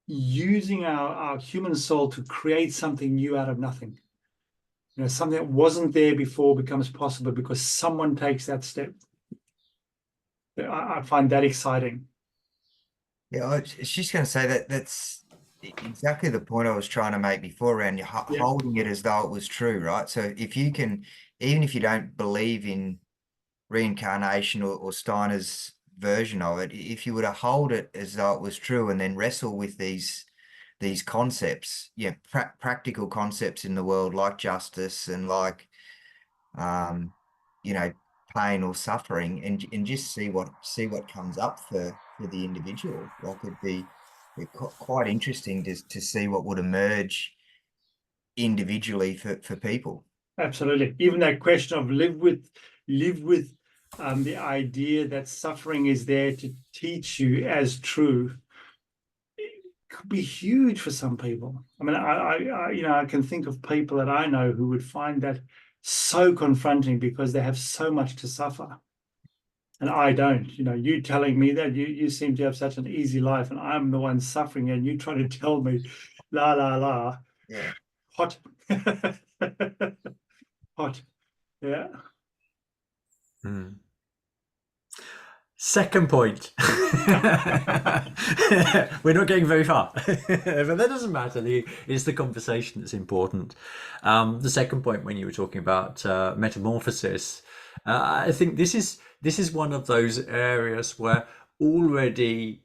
S1: using our human soul to create something new out of nothing. Something that wasn't there before becomes possible because someone takes that step. I find that exciting.
S3: Yeah, I was just going to say that's exactly the point I was trying to make before around you holding it as though it was true, right? So if you can, even if you don't believe in reincarnation or Steiner's version of it, if you were to hold it as though it was true and then wrestle with these concepts, practical concepts in the world like justice and like, pain or suffering, and just see what comes up for the individual. Like it'd be quite interesting to see what would emerge individually for people.
S1: Absolutely. Even that question of live with the idea that suffering is there to teach you as true could be huge for some people. I mean, I can think of people that I know who would find that so confronting because they have so much to suffer. And I don't. You telling me that you seem to have such an easy life and I'm the one suffering and you trying to tell me la la la.
S3: Yeah.
S1: Hot. Hot. Yeah.
S2: Second point. We're not getting very far, but that doesn't matter. It's the conversation that's important. The second point, when you were talking about metamorphosis, I think this is one of those areas where already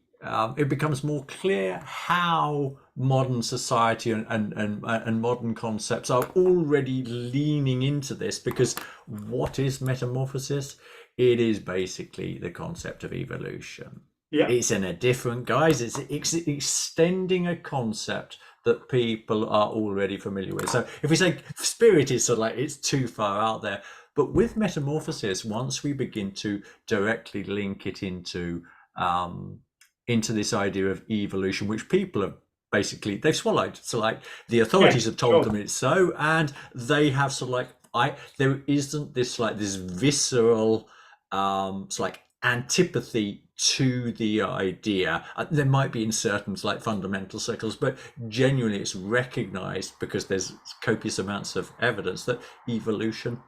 S2: it becomes more clear how modern society and modern concepts are already leaning into this, because what is metamorphosis? It is basically the concept of evolution.
S1: Yeah.
S2: It's in a different guise. It's extending a concept that people are already familiar with. So if we say spirit is sort of like it's too far out there, but with metamorphosis, once we begin to directly link it into this idea of evolution, which people have basically they've swallowed. So like the authorities have told them it's so, and they have sort of like there isn't this visceral antipathy to the idea. There might be in certain fundamental circles, but genuinely it's recognized because there's copious amounts of evidence that evolution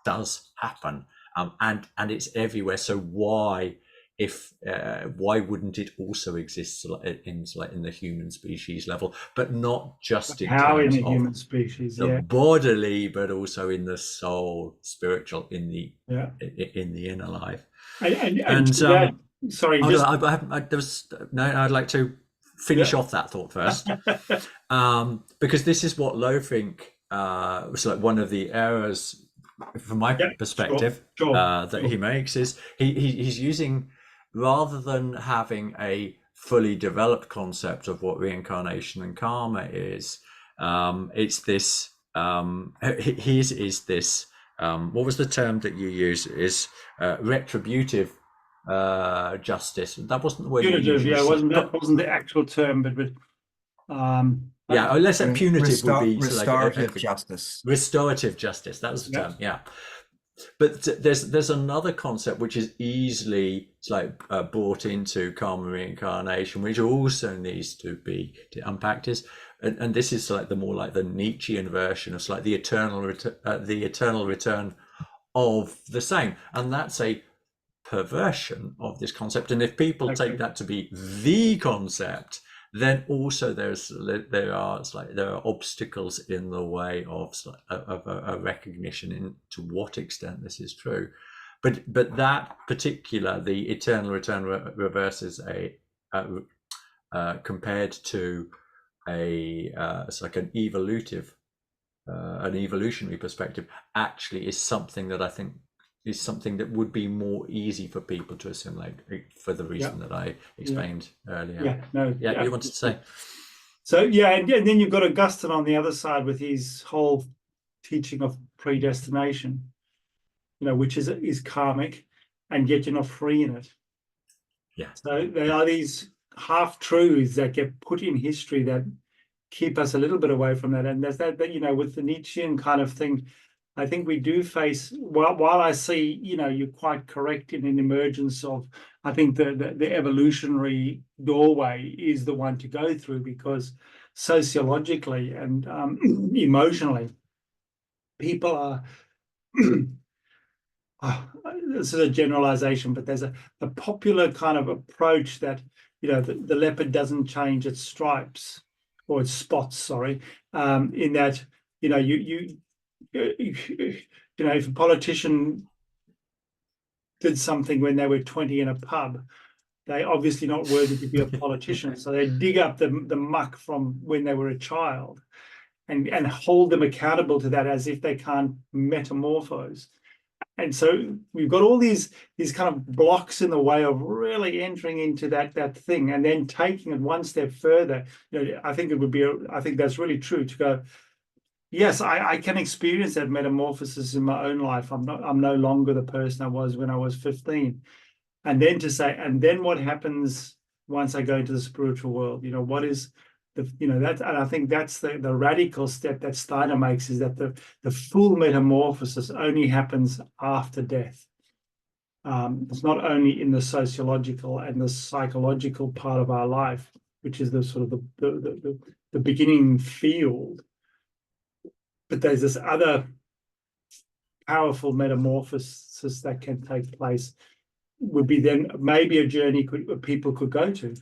S2: does happen, and it's everywhere. So why wouldn't it also exist in the human species level, but not just in terms
S1: in the
S2: of
S1: human species,
S2: the bodily, but also in the soul, spiritual, in the inner life.
S1: Sorry,
S2: I'd like to finish off that thought first, because this is what Lothink was one of the errors from my perspective that he makes is he's using, rather than having a fully developed concept of what reincarnation and karma is, it's this his is this what was the term that you use, is retributive justice. That wasn't the word
S1: punitive,
S2: you used.
S1: that wasn't the actual term, but
S2: let's say punitive would be
S3: restorative justice.
S2: Restorative justice, that was the term. But there's another concept which is easily brought into karma reincarnation, which also needs to be unpacked, and this is the more the Nietzschean version of the eternal return of the same, and that's a perversion of this concept. And if people take that to be the concept, then also there are obstacles in the way of a recognition in to what extent this is true. But that particular, the eternal return reverses compared to it's like an evolutionary perspective, actually is something that I think is something that would be more easy for people to assimilate for the reason that I explained earlier. You wanted to say?
S1: So and then you've got Augustine on the other side with his whole teaching of predestination, which is karmic, and yet you're not free in it. So there are these half-truths that get put in history that keep us a little bit away from that. And there's that with the Nietzschean kind of thing, I think we do face, while I see, you're quite correct in an emergence of, I think the evolutionary doorway is the one to go through, because sociologically and emotionally, people are, this is a generalization, but there's a popular kind of approach that, the leopard doesn't change its stripes or its spots, sorry, in that, if a politician did something when they were 20 in a pub, they're obviously not worthy to be a politician. So they dig up the muck from when they were a child and hold them accountable to that as if they can't metamorphose. And so we've got all these kind of blocks in the way of really entering into that thing, and then taking it one step further. I think I think that's really true to go, yes, I can experience that metamorphosis in my own life. I'm no longer the person I was when I was 15. And then to say, and then what happens once I go into the spiritual world? What is that? And I think that's the radical step that Steiner makes, is that the full metamorphosis only happens after death. It's not only in the sociological and the psychological part of our life, which is the sort of the beginning field, but there's this other powerful metamorphosis that can take place. Would be then maybe a journey people could go to,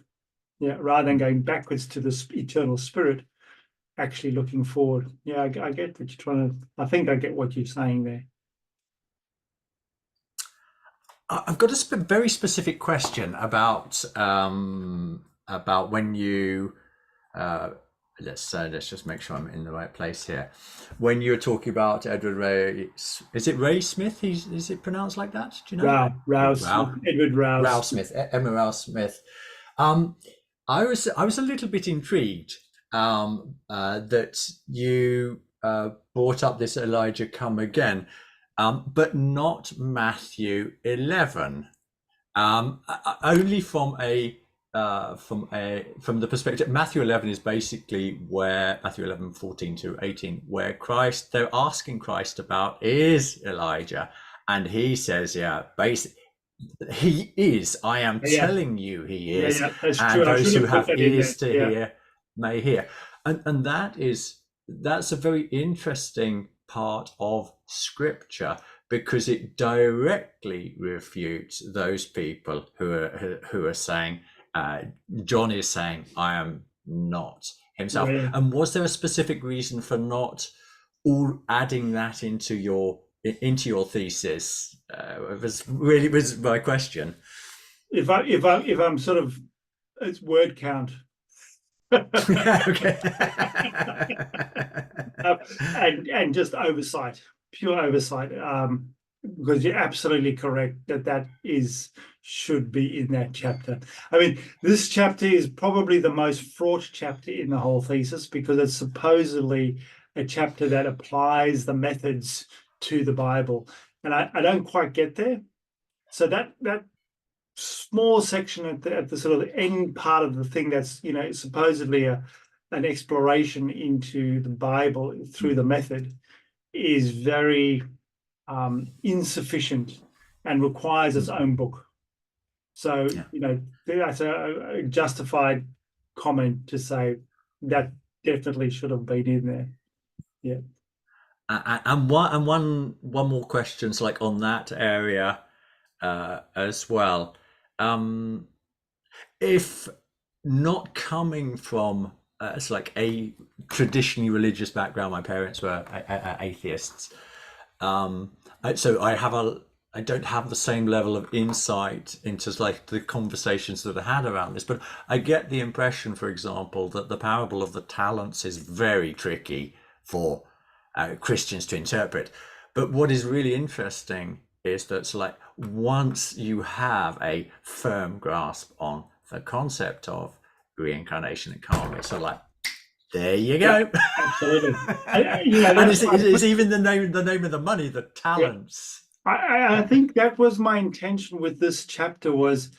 S1: rather than going backwards to the eternal spirit, actually looking forward. I get what you're trying to. I think I get what you're saying there.
S2: I've got a very specific question about when you. Let's just make sure I'm in the right place here. When you're talking about Edward Ray, is it Ray Smith? Is it pronounced like that? Do you know?
S1: Edward Rouse.
S2: Rouse Smith, Emma Rouse Smith. I was a little bit intrigued that you brought up this Elijah come again, but not Matthew 11. Only from the perspective, Matthew 11 is basically where Matthew 11, 14 to 18, where they're asking Christ about, is Elijah? And he says, basically, he is. I am telling you he is.
S1: That's
S2: and
S1: true.
S2: Those who have ears to hear may hear. And that's a very interesting part of scripture, because it directly refutes those people who are saying, John is saying, I am not himself. And was there a specific reason for not all adding that into your thesis? Was my question.
S1: If I'm sort of, it's word count.
S2: Okay.
S1: And just oversight, pure oversight. Because you're absolutely correct that should be in that chapter. I mean, this chapter is probably the most fraught chapter in the whole thesis, because it's supposedly a chapter that applies the methods to the Bible, and I don't quite get there. So that small section at the sort of end part of the thing, that's supposedly an exploration into the Bible through the method, is very insufficient and requires its own book. So that's a justified comment to say that definitely should have been in there.
S2: And one more question, so like on that area as well. If not coming from it's like a traditionally religious background, my parents were atheists. So I have I don't have the same level of insight into like the conversations that I had around this, but I get the impression, for example, that the parable of the talents is very tricky for Christians to interpret. But what is really interesting is that it's like once you have a firm grasp on the concept of reincarnation and karma, it's sort of like, there you go.
S1: Yeah, absolutely.
S2: And it's even the name of the money, the talents.
S1: I think that was my intention with this chapter, was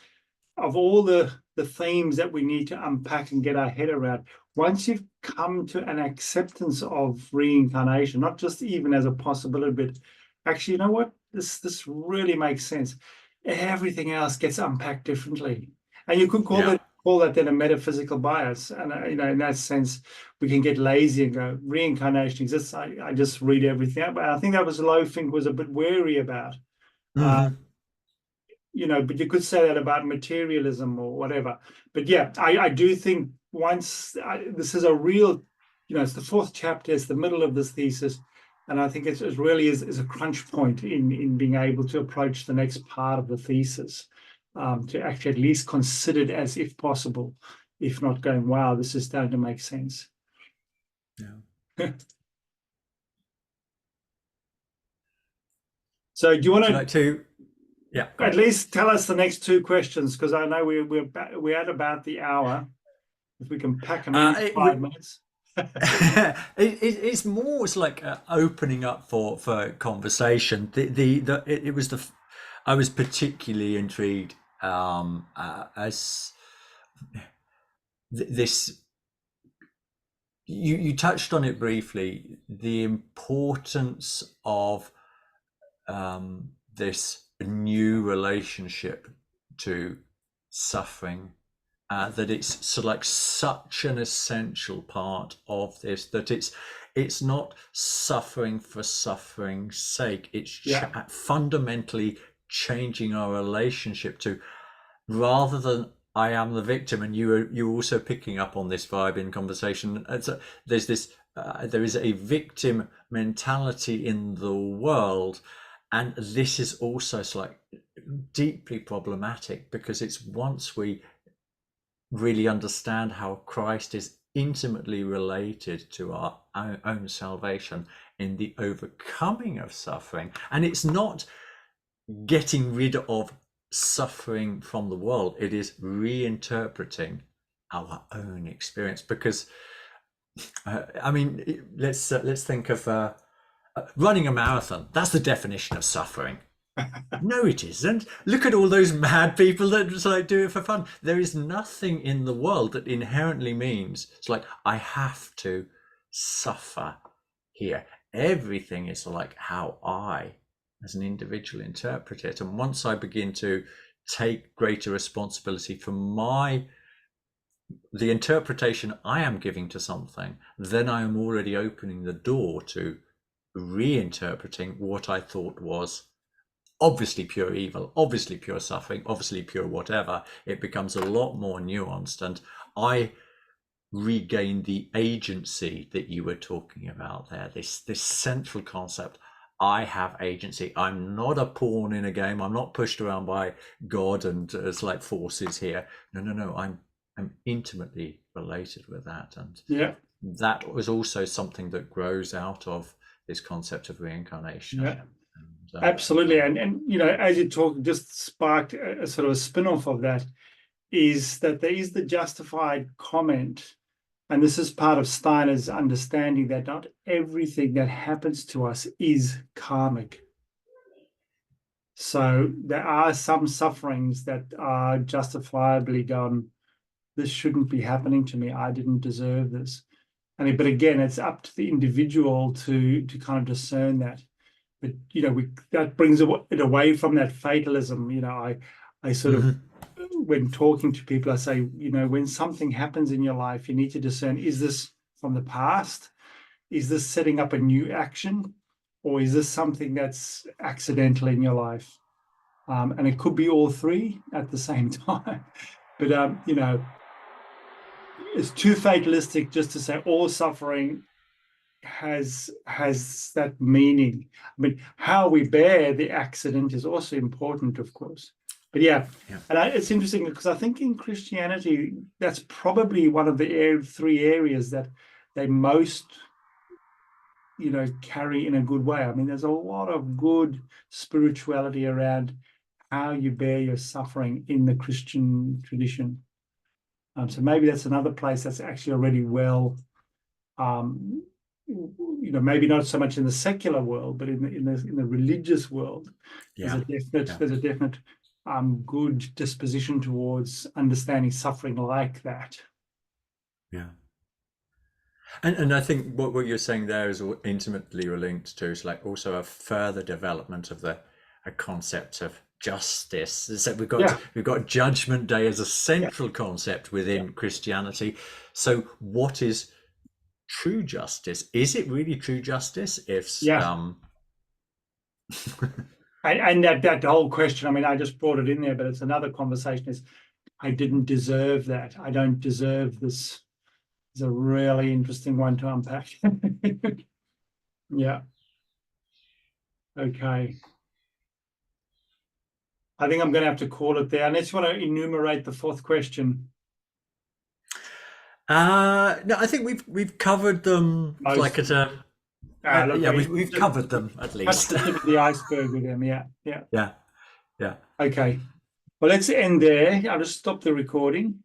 S1: of all the themes that we need to unpack and get our head around. Once you've come to an acceptance of reincarnation, not just even as a possibility, but actually, you know what? This really makes sense. Everything else gets unpacked differently, and you could call that then a metaphysical bias. And in that sense, we can get lazy and go, reincarnation exists. I just read everything out. But I think that was Loefink was a bit wary about.
S2: Mm-hmm.
S1: But you could say that about materialism or whatever. But yeah, I do think this is a real, it's the fourth chapter, it's the middle of this thesis. And I think it really is a crunch point in being able to approach the next part of the thesis, to actually at least consider it as if possible, if not going, wow, this is starting to make sense.
S2: Yeah.
S1: So do you want
S2: like to
S1: at least tell us the next two questions? Because I know we're at about the hour. If we can pack them in 5 minutes.
S2: It's more, it's like opening up for conversation. I was particularly intrigued as this. You touched on it briefly, the importance of this new relationship to suffering, that it's sort of like such an essential part of this, that it's not suffering for suffering's sake. It's fundamentally changing our relationship to, rather than I am the victim, and you're also picking up on this vibe in conversation. There's this there is a victim mentality in the world, and this is also like deeply problematic, because it's once we really understand how Christ is intimately related to our own salvation in the overcoming of suffering, and it's not getting rid of suffering from the world, it is reinterpreting our own experience. Because let's think of running a marathon. That's the definition of suffering. No, it isn't. Look at all those mad people that just like do it for fun. There is nothing in the world that inherently means it's like I have to suffer here. Everything is like how I, as an individual, interpret it. And once I begin to take greater responsibility for the interpretation I am giving to something, then I am already opening the door to reinterpreting what I thought was obviously pure evil, obviously pure suffering, obviously pure whatever. It becomes a lot more nuanced, and I regain the agency that you were talking about there, this central concept. I have agency. I'm not a pawn in a game. I'm not pushed around by God and as like forces here. No. I'm intimately related with that, and that was also something that grows out of this concept of reincarnation.
S1: Yeah. Absolutely. And as you talk, just sparked a sort of a spin-off of that, is that there is the justified comment, and this is part of Steiner's understanding that not everything that happens to us is karmic. So there are some sufferings that are justifiably gone, this shouldn't be happening to me, I didn't deserve this. But again, it's up to the individual to kind of discern that. But that brings it away from that fatalism. I sort of, when talking to people, I say, when something happens in your life, you need to discern: is this from the past? Is this setting up a new action, or is this something that's accidental in your life? And it could be all three at the same time. But it's too fatalistic just to say all suffering has that meaning. I mean, how we bear the accident is also important, of course. But yeah. And it's interesting because I think in Christianity, that's probably one of the three areas that they most, carry in a good way. I mean, there's a lot of good spirituality around how you bear your suffering in the Christian tradition. So maybe that's another place that's actually already well, maybe not so much in the secular world, but in the religious world, there's a definite good disposition towards understanding suffering like that.
S2: Yeah. And I think what you're saying there is intimately linked to is like also a further development of a concept of justice. So we've got Judgment Day as a central concept within Christianity. So what is true justice? Is it really true justice?
S1: And that whole question, I mean, I just brought it in there, but it's another conversation, is I didn't deserve that. I don't deserve this. It's a really interesting one to unpack. Yeah. Okay. I think I'm going to have to call it there. Unless you want to enumerate the fourth question.
S2: No, I think we've covered them. Like at a we've covered them at least.
S1: The tip of the iceberg with them. Yeah.
S2: Yeah.
S1: Okay. Well, let's end there. I'll just stop the recording.